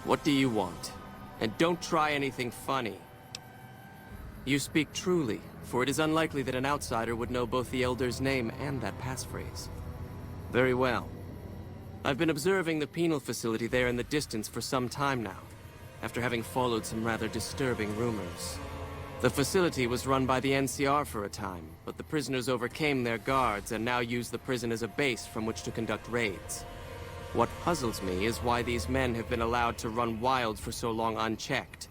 What do you want? And don't try anything funny. You speak truly, for it is unlikely that an outsider would know both the Elder's name and that passphrase. Very well. I've been observing the penal facility there in the distance for some time now, after having followed some rather disturbing rumors. The facility was run by the NCR for a time, but the prisoners overcame their guards and now use the prison as a base from which to conduct raids. What puzzles me is why these men have been allowed to run wild for so long unchecked.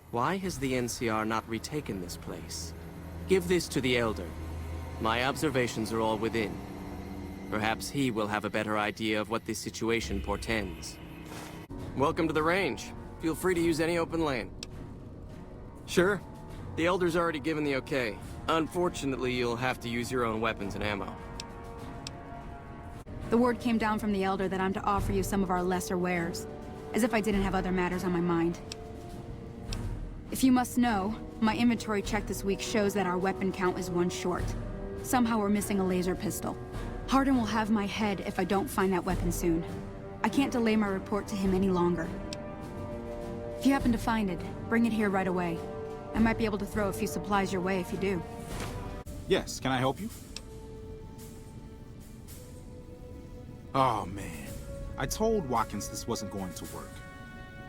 Why has the NCR not retaken this place? Give this to the Elder. My observations are all within. Perhaps he will have a better idea of what this situation portends. Welcome to the range. Feel free to use any open lane. Sure. The Elder's already given the okay. Unfortunately, you'll have to use your own weapons and ammo. The word came down from the Elder that I'm to offer you some of our lesser wares. As if I didn't have other matters on my mind. If you must know, my inventory check this week shows that our weapon count is one short. Somehow we're missing a laser pistol. Hardin will have my head if I don't find that weapon soon. I can't delay my report to him any longer. If you happen to find it, bring it here right away. I might be able to throw a few supplies your way if you do. Yes, can I help you? Oh man, I told Watkins this wasn't going to work.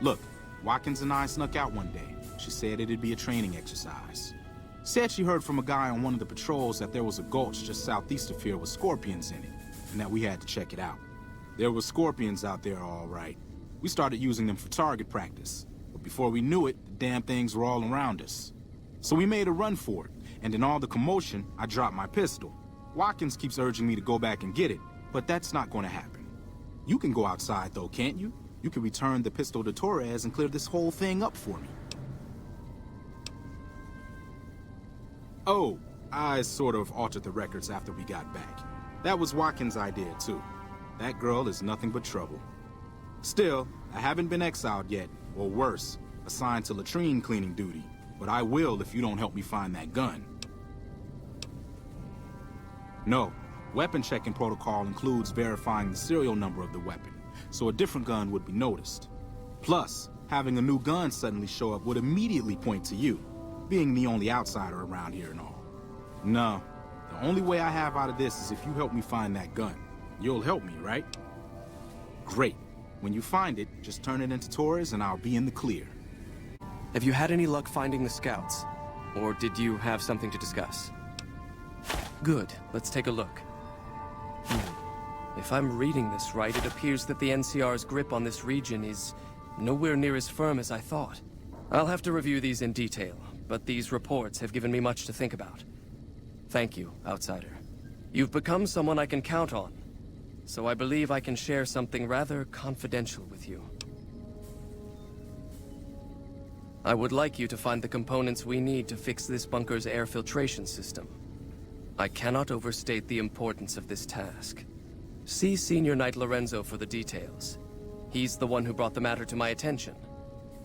Look, Watkins and I snuck out one day. She said it'd be a training exercise. Said she heard from a guy on one of the patrols that there was a gulch just southeast of here with scorpions in it, and that we had to check it out. There were scorpions out there all right. We started using them for target practice, but before we knew it, the damn things were all around us. So we made a run for it, and in all the commotion, I dropped my pistol. Watkins keeps urging me to go back and get it, but that's not going to happen. You can go outside though, can't you? You can return the pistol to Torres and clear this whole thing up for me. Oh, I sort of altered the records after we got back. That was Watkins' idea too. That girl is nothing but trouble. Still, I haven't been exiled yet, or worse, assigned to latrine cleaning duty. But I will if you don't help me find that gun. No, weapon checking protocol includes verifying the serial number of the weapon, so a different gun would be noticed. Plus, having a new gun suddenly show up would immediately point to you, being the only outsider around here and all. No, the only way I have out of this is if you help me find that gun. You'll help me, right? Great. When you find it, just turn it into Torres and I'll be in the clear. Have you had any luck finding the scouts? Or did you have something to discuss? Good. Let's take a look. If I'm reading this right, it appears that the NCR's grip on this region is nowhere near as firm as I thought. I'll have to review these in detail, but these reports have given me much to think about. Thank you, Outsider. You've become someone I can count on, so I believe I can share something rather confidential with you. I would like you to find the components we need to fix this bunker's air filtration system. I cannot overstate the importance of this task. See Senior Knight Lorenzo for the details. He's the one who brought the matter to my attention,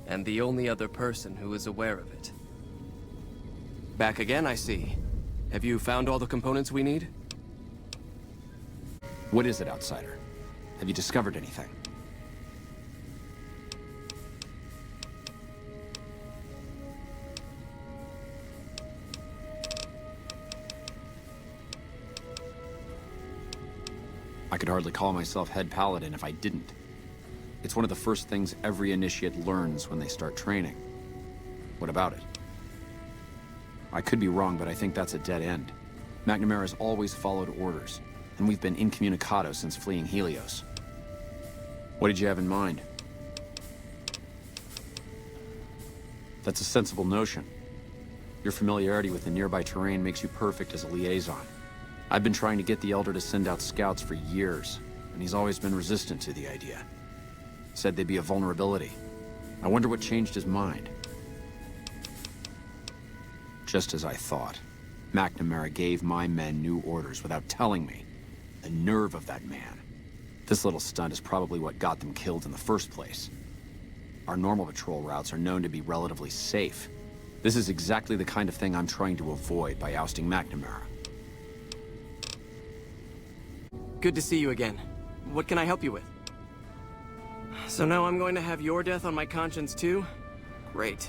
and the only other person who is aware of it. Back again, I see. Have you found all the components we need? What is it, Outsider? Have you discovered anything? I could hardly call myself head paladin if I didn't. It's one of the first things every initiate learns when they start training. What about it? I could be wrong, but I think that's a dead end. McNamara's always followed orders, and we've been incommunicado since fleeing Helios. What did you have in mind? That's a sensible notion. Your familiarity with the nearby terrain makes you perfect as a liaison. I've been trying to get the Elder to send out scouts for years, and he's always been resistant to the idea. Said they'd be a vulnerability. I wonder what changed his mind. Just as I thought. McNamara gave my men new orders without telling me. The nerve of that man. This little stunt is probably what got them killed in the first place. Our normal patrol routes are known to be relatively safe. This is exactly the kind of thing I'm trying to avoid by ousting McNamara. Good to see you again. What can I help you with? So now I'm going to have your death on my conscience too? Great.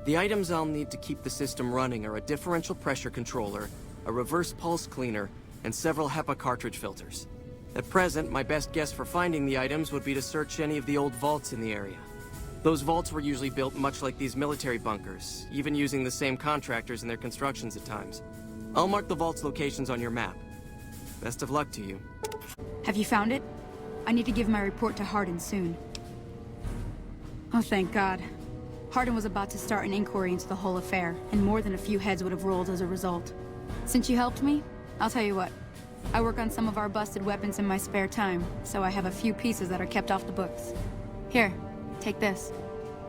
The items I'll need to keep the system running are a differential pressure controller, a reverse pulse cleaner, and several HEPA cartridge filters. At present, my best guess for finding the items would be to search any of the old vaults in the area. Those vaults were usually built much like these military bunkers, even using the same contractors in their constructions at times. I'll mark the vault's locations on your map. Best of luck to you. Have you found it? I need to give my report to Hardin soon. Oh, thank God. Hardin was about to start an inquiry into the whole affair, and more than a few heads would have rolled as a result. Since you helped me, I'll tell you what. I work on some of our busted weapons in my spare time, so I have a few pieces that are kept off the books. Here, take this.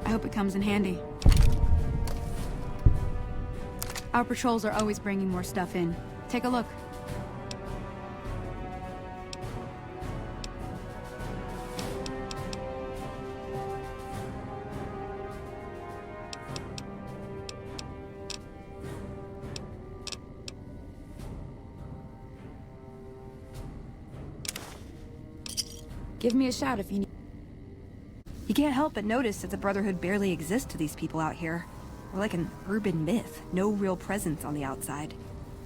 I hope it comes in handy. Our patrols are always bringing more stuff in. Take a look. Give me a shout if you need. You can't help but notice that the Brotherhood barely exists to these people out here. We're like an urban myth, no real presence on the outside.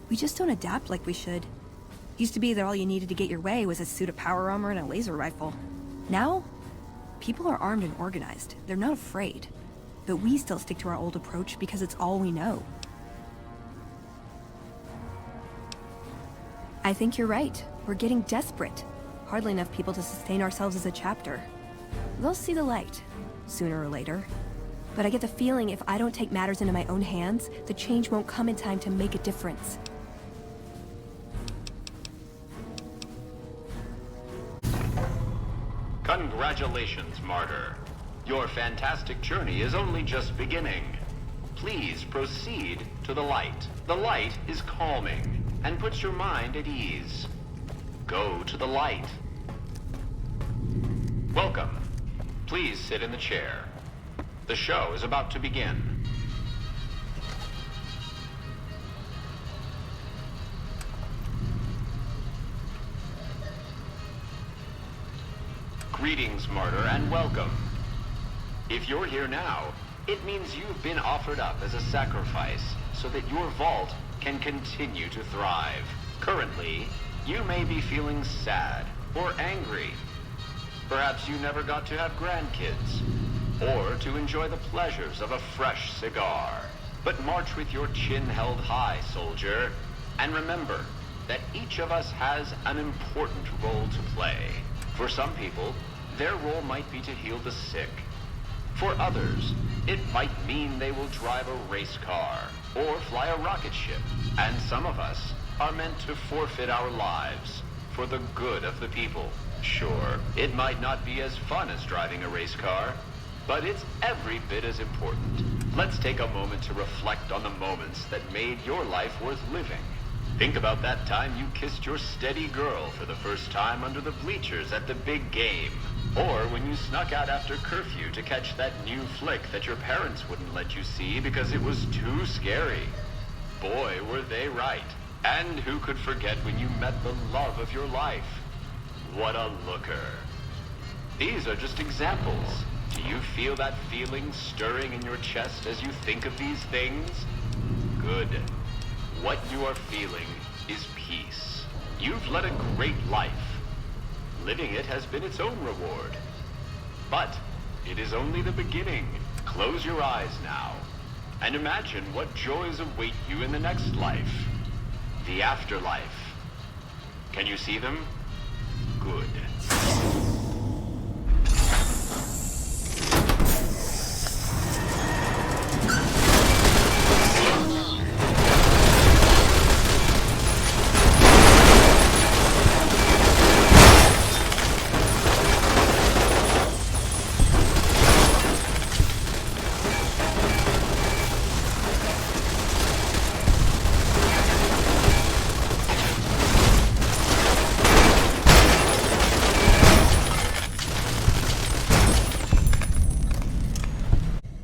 We just don't adapt like we should. Used to be that all you needed to get your way was a suit of power armor and a laser rifle. Now, people are armed and organized. They're not afraid. But we still stick to our old approach because it's all we know. I think you're right. We're getting desperate. Hardly enough people to sustain ourselves as a chapter. They'll see the light, sooner or later. But I get the feeling if I don't take matters into my own hands, the change won't come in time to make a difference. Congratulations, Martyr. Your fantastic journey is only just beginning. Please proceed to the light. The light is calming and puts your mind at ease. Go to the light. Welcome. Please sit in the chair. The show is about to begin. Greetings, Martyr, and welcome. If you're here now, it means you've been offered up as a sacrifice so that your vault can continue to thrive. Currently, you may be feeling sad or angry. Perhaps you never got to have grandkids, or to enjoy the pleasures of a fresh cigar. But march with your chin held high, soldier, and remember that each of us has an important role to play. For some people, their role might be to heal the sick. For others, it might mean they will drive a race car or fly a rocket ship. And some of us are meant to forfeit our lives for the good of the people. Sure, it might not be as fun as driving a race car, but it's every bit as important. Let's take a moment to reflect on the moments that made your life worth living. Think about that time you kissed your steady girl for the first time under the bleachers at the big game. Or when you snuck out after curfew to catch that new flick that your parents wouldn't let you see because it was too scary. Boy, were they right. And who could forget when you met the love of your life? What a looker. These are just examples. Do you feel that feeling stirring in your chest as you think of these things? Good. What you are feeling is peace. You've led a great life. Living it has been its own reward. But it is only the beginning. Close your eyes now, and imagine what joys await you in the next life. The afterlife. Can you see them? Good.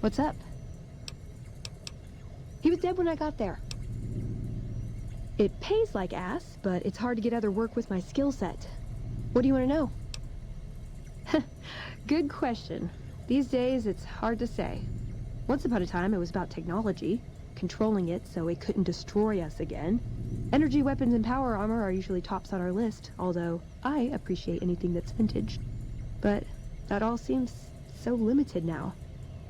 What's up? He was dead when I got there. It pays like ass, but it's hard to get other work with my skill set. What do you want to know? Good question. These days, it's hard to say. Once upon a time, it was about technology, controlling it so it couldn't destroy us again. Energy weapons and power armor are usually tops on our list, although I appreciate anything that's vintage. But that all seems so limited now.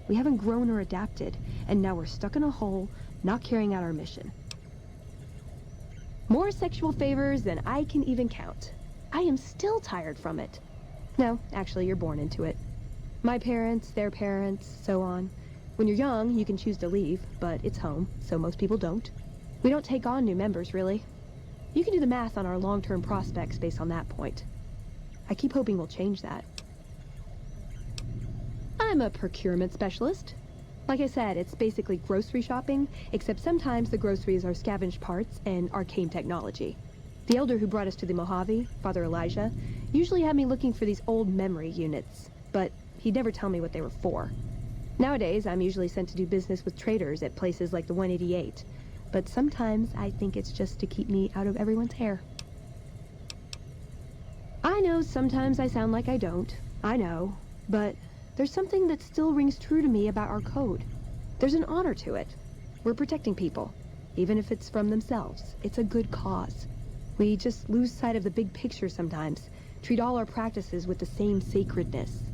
We haven't grown or adapted, and now we're stuck in a hole, not carrying out our mission. More sexual favors than I can even count. I am still tired from it. No, actually, you're born into it. My parents, their parents, so on. When you're young, you can choose to leave, but it's home, so most people don't. We don't take on new members, really. You can do the math on our long-term prospects based on that point. I keep hoping we'll change that. I'm a procurement specialist. Like I said, it's basically grocery shopping, except sometimes the groceries are scavenged parts and arcane technology. The elder who brought us to the Mojave, Father Elijah, usually had me looking for these old memory units, but he'd never tell me what they were for. Nowadays, I'm usually sent to do business with traders at places like the 188, but sometimes I think it's just to keep me out of everyone's hair. I know sometimes I sound like I don't, I know, but there's something that still rings true to me about our code. There's an honor to it. We're protecting people, even if it's from themselves. It's a good cause. We just lose sight of the big picture sometimes, treat all our practices with the same sacredness.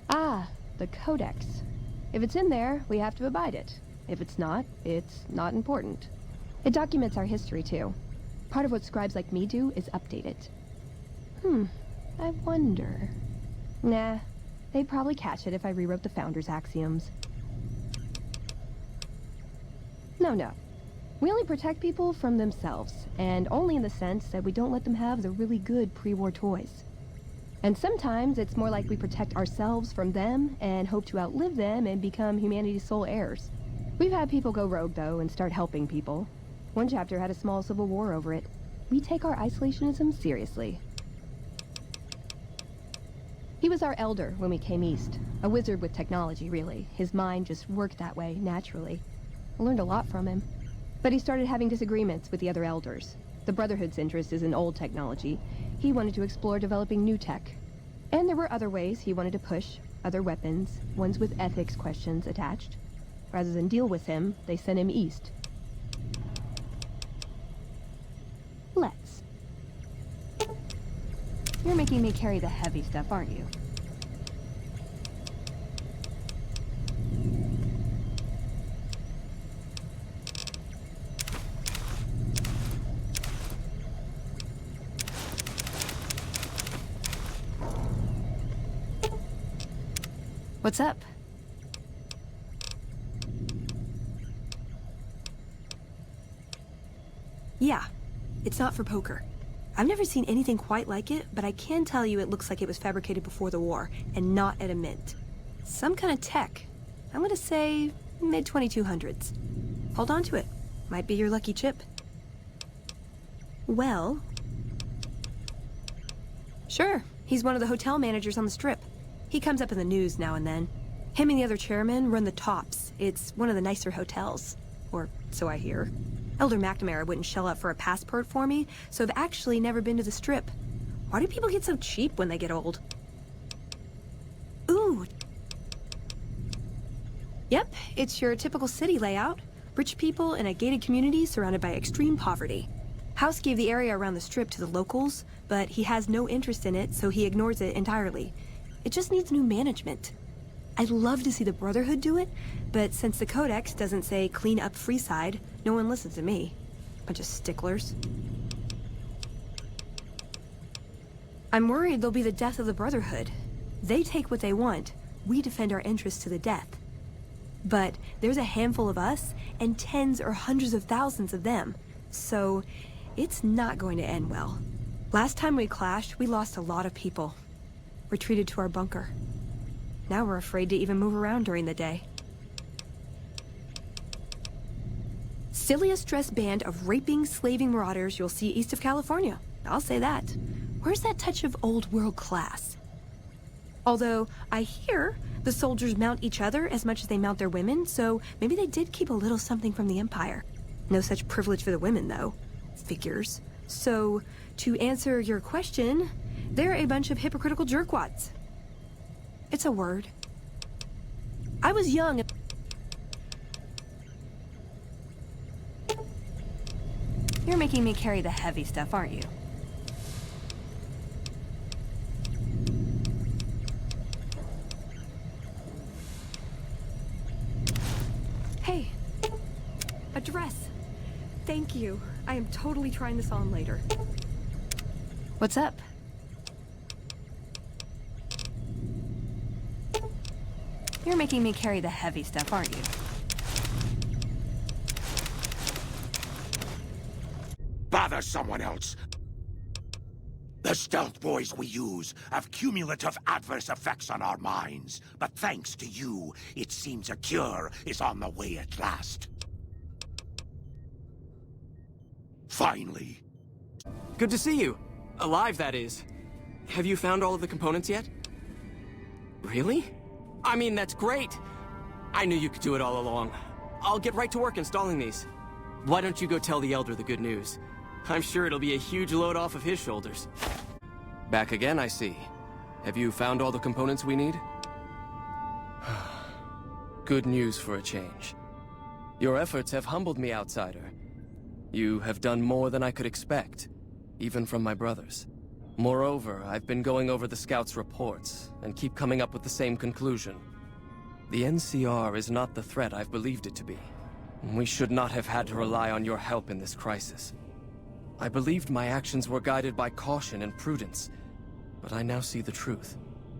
Ah, the Codex. If it's in there, we have to abide it. If it's not not important. It documents our history, too. Part of what scribes like me do is update it. I wonder... Nah, they'd probably catch it if I rewrote the Founder's axioms. No. We only protect people from themselves, and only in the sense that we don't let them have the really good pre-war toys. And sometimes it's more like we protect ourselves from them and hope to outlive them and become humanity's sole heirs. We've had people go rogue, though, and start helping people. One chapter had a small civil war over it. We take our isolationism seriously. He was our elder when we came east. A wizard with technology, really. His mind just worked that way, naturally. I learned a lot from him. But he started having disagreements with the other elders. The Brotherhood's interest is in old technology. He wanted to explore developing new tech. And there were other ways he wanted to push, other weapons, ones with ethics questions attached. Rather than deal with him, they sent him east. Let's. You're making me carry the heavy stuff, aren't you? What's up? Yeah, it's not for poker. I've never seen anything quite like it, but I can tell you it looks like it was fabricated before the war, and not at a mint. Some kind of tech. I'm gonna say mid-2200s. Hold on to it. Might be your lucky chip. Well... Sure, he's one of the hotel managers on the Strip. He comes up in the news now and then. Him and the other chairman run the Tops. It's one of the nicer hotels. Or so I hear. Elder McNamara wouldn't shell out for a passport for me, so I've actually never been to the Strip. Why do people get so cheap when they get old? Ooh. Yep, it's your typical city layout. Rich people in a gated community surrounded by extreme poverty. House gave the area around the Strip to the locals, but he has no interest in it, so he ignores it entirely. It just needs new management. I'd love to see the Brotherhood do it, but since the Codex doesn't say clean up Freeside, no one listens to me. Bunch of sticklers. I'm worried they'll be the death of the Brotherhood. They take what they want. We defend our interests to the death. But there's a handful of us, and tens or hundreds of thousands of them. So, it's not going to end well. Last time we clashed, we lost a lot of people. Retreated to our bunker. Now we're afraid to even move around during the day. Silliest dressed band of raping, slaving marauders you'll see east of California. I'll say that. Where's that touch of old world class? Although, I hear the soldiers mount each other as much as they mount their women, so maybe they did keep a little something from the Empire. No such privilege for the women, though. Figures. So, to answer your question, They're a bunch of hypocritical jerkwads. It's a word. I was young. You're making me carry the heavy stuff, aren't you? Hey, a dress. Thank you. I am totally trying this on later. What's up? You're making me carry the heavy stuff, aren't you? Bother someone else. The stealth boys we use have cumulative adverse effects on our minds, but thanks to you, it seems a cure is on the way at last. Finally. Good to see you. Alive, that is. Have you found all of the components yet? Really? I mean, that's great. I knew you could do it all along. I'll get right to work installing these. Why don't you go tell the Elder the good news? I'm sure it'll be a huge load off of his shoulders. Back again, I see. Have you found all the components we need? Good news for a change. Your efforts have humbled me, Outsider. You have done more than I could expect, even from my brothers. Moreover, I've been going over the Scouts' reports, and keep coming up with the same conclusion. The NCR is not the threat I've believed it to be. We should not have had to rely on your help in this crisis. I believed my actions were guided by caution and prudence, but I now see the truth.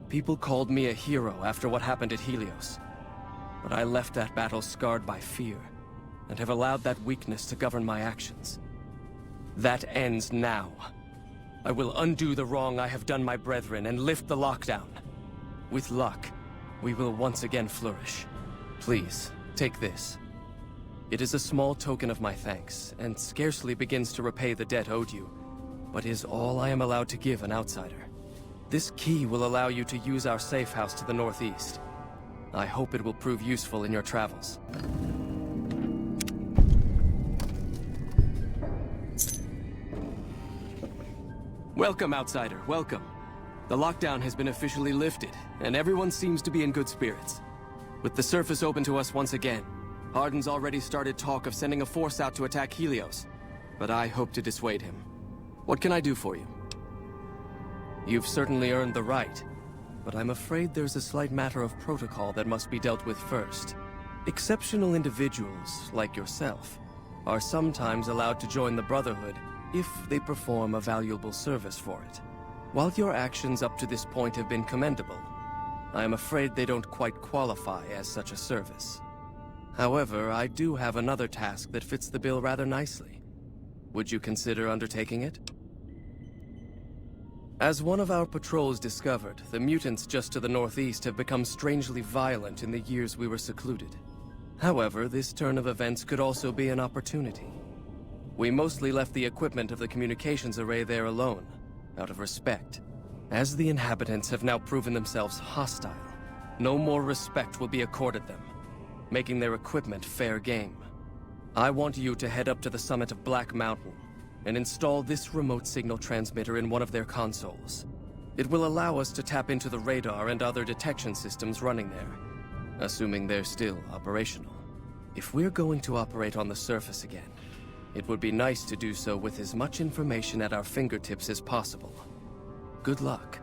People called me a hero after what happened at Helios. But I left that battle scarred by fear, and have allowed that weakness to govern my actions. That ends now. I will undo the wrong I have done my brethren and lift the lockdown. With luck, we will once again flourish. Please, take this. It is a small token of my thanks, and scarcely begins to repay the debt owed you, but is all I am allowed to give an outsider. This key will allow you to use our safe house to the northeast. I hope it will prove useful in your travels. Welcome, Outsider, welcome. The lockdown has been officially lifted, and everyone seems to be in good spirits. With the surface open to us once again, Hardin's already started talk of sending a force out to attack Helios, but I hope to dissuade him. What can I do for you? You've certainly earned the right, but I'm afraid there's a slight matter of protocol that must be dealt with first. Exceptional individuals, like yourself, are sometimes allowed to join the Brotherhood if they perform a valuable service for it. While your actions up to this point have been commendable, I am afraid they don't quite qualify as such a service. However, I do have another task that fits the bill rather nicely. Would you consider undertaking it? As one of our patrols discovered, the mutants just to the northeast have become strangely violent in the years we were secluded. However, this turn of events could also be an opportunity. We mostly left the equipment of the communications array there alone, out of respect. As the inhabitants have now proven themselves hostile, no more respect will be accorded them, making their equipment fair game. I want you to head up to the summit of Black Mountain and install this remote signal transmitter in one of their consoles. It will allow us to tap into the radar and other detection systems running there, assuming they're still operational. If we're going to operate on the surface again, it would be nice to do so with as much information at our fingertips as possible. Good luck.